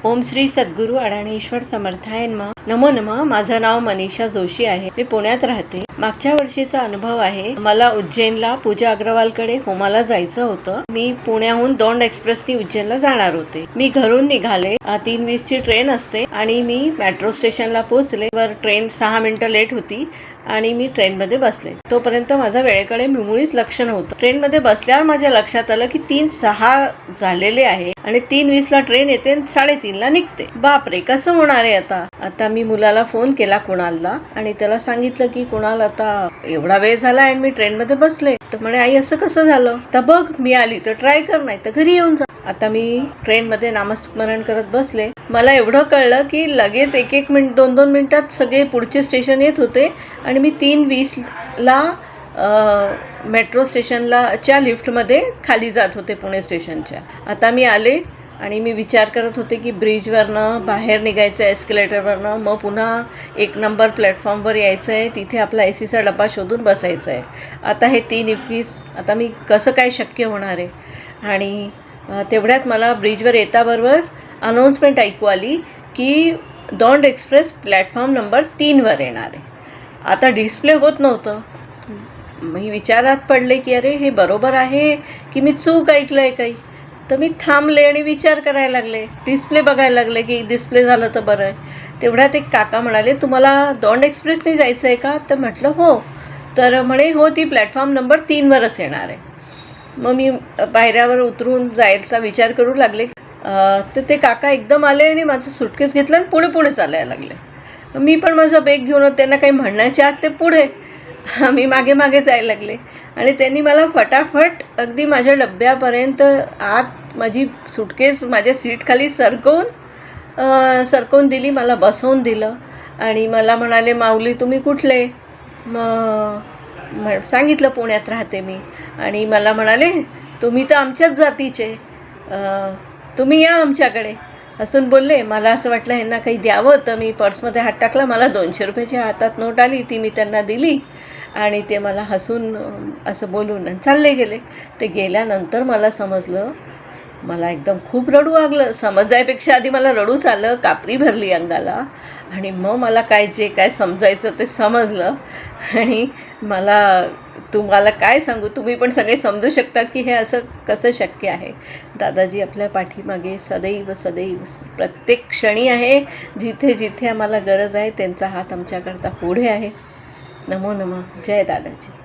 ओम श्री सद्गुरू अडाणीश्वर समर्थाय नमो नमः. माझं नाव मनीषा जोशी आहे. मी पुण्यात राहते. मागच्या वर्षीचा अनुभव आहे. मला उज्जैनला पूजा अग्रवालकडे होमाला जायचं होतं. मी पुण्याहून दौंड एक्सप्रेसनी उज्जैनला जाणार होते. मी घरून निघाले. 3:20 ची ट्रेन असते आणि मी मेट्रो स्टेशनला पोहोचले. वर ट्रेन 6 मिनिटं लेट होती आणि मी ट्रेनमध्ये बसले. तोपर्यंत माझ्या वेळेकडे मुळीच लक्ष नव्हतं. ट्रेनमध्ये बसल्यावर माझ्या लक्षात आलं की 3:06 झालेले आहे आणि 3:20 ला ट्रेन येते, 3:30 ला निघते. बापरे, कसं होणार आहे आता मी मुलाला फोन केला कुणालला आणि त्याला सांगितलं की कुणाल, आता एवढा वेळ झाला आणि मी ट्रेनमध्ये बसले. तर म्हणे, आई असं कसं झालं? तर बघ, मी आली तर ट्राय कर, नाही तर घरी येऊन जा. आता मी ट्रेनमध्ये नामस्मरण करत बसले. मला एवढं कळलं की लगेच 1-1 मिनिट 2-2 मिनिटात सगळे पुढचे स्टेशन येत होते आणि मी 3:20 ला मेट्रो स्टेशनला च्या लिफ्टमध्ये खाली जात होते पुणे स्टेशनच्या. आता मी आले आणि मी विचार करत होते की ब्रिजवरनं बाहेर निघायचं आहे, एस्केलेटरवरनं, मग पुन्हा 1 नंबर प्लॅटफॉर्मवर यायचं आहे, तिथे आपला एसीचा डबा शोधून बसायचं आहे. आता हे 3:21 आता मी कसं काय शक्य होणार आहे? आणि तेवढ्यात मला ब्रिजवर येताबरोबर अनाऊन्समेंट ऐकू आली की दौंड एक्सप्रेस प्लॅटफॉर्म नंबर 3वर येणार आहे. आता डिस्प्ले होत नव्हतं. मी विचारात पडले की अरे, हे बरोबर आहे की मी चूक ऐकलं आहे काही? तर मी थांबले आणि विचार करायला लागले, डिस्प्ले बघायला लागले की डिस्प्ले झालं तर बरं आहे. तेवढ्यात एक काका म्हणाले, तुम्हाला दौंड एक्सप्रेसने जायचं आहे का? तर म्हटलं हो. तर म्हणे, हो, ती प्लॅटफॉर्म नंबर 3वरच येणार आहे. मग मी पायऱ्यावर उतरून जायचा विचार करू लागले. तर ते काका एकदम आले आणि माझं सुटकेस घेतलं आणि पुढे चालायला लागले. मी पण माझा बेग घेऊन, त्यांना काही म्हणण्याच्या आत ते पुढे, मी मागे जायला लागले आणि त्यांनी मला फटाफट अगदी माझ्या डब्यापर्यंत आत माझी सुटकेस माझ्या सीटखाली सरकवून दिली, मला बसवून दिलं आणि मला म्हणाले, माऊली तुम्ही कुठले? मग सांगितलं पुण्यात राहते मी. आणि मला म्हणाले, तुम्ही तर आमच्याच जातीचे, तुम्ही या आमच्याकडे, हसून बोलले. मला असं वाटलं ह्यांना काही द्यावं, तर मी पर्समध्ये हात टाकला. मला 200 रुपयाची हातात नोट आली, ती मी त्यांना दिली आणि ते मला हसून असं बोलून चालले गेले. ते गेल्यानंतर मला समजलं, मला एकदम खूप रडू लागलं. समजायपेक्षा आधी मला रडूच आलं, कापरी भरली अंगाला. आणि मग मला जे काय समजायचं ते समजलं. आणि तुम्हाला काय सांगू, तुम्ही पण सगळे समजू शकतात की हे असं कसं शक्य आहे. दादाजी आपल्या पाठीमागे सदैव प्रत्येक क्षणी आहे. जिथे जिथे आम्हाला गरज आहे त्यांचा हात आमच्याकरता पुढे आहे. नमो नमः. जय दादाजी.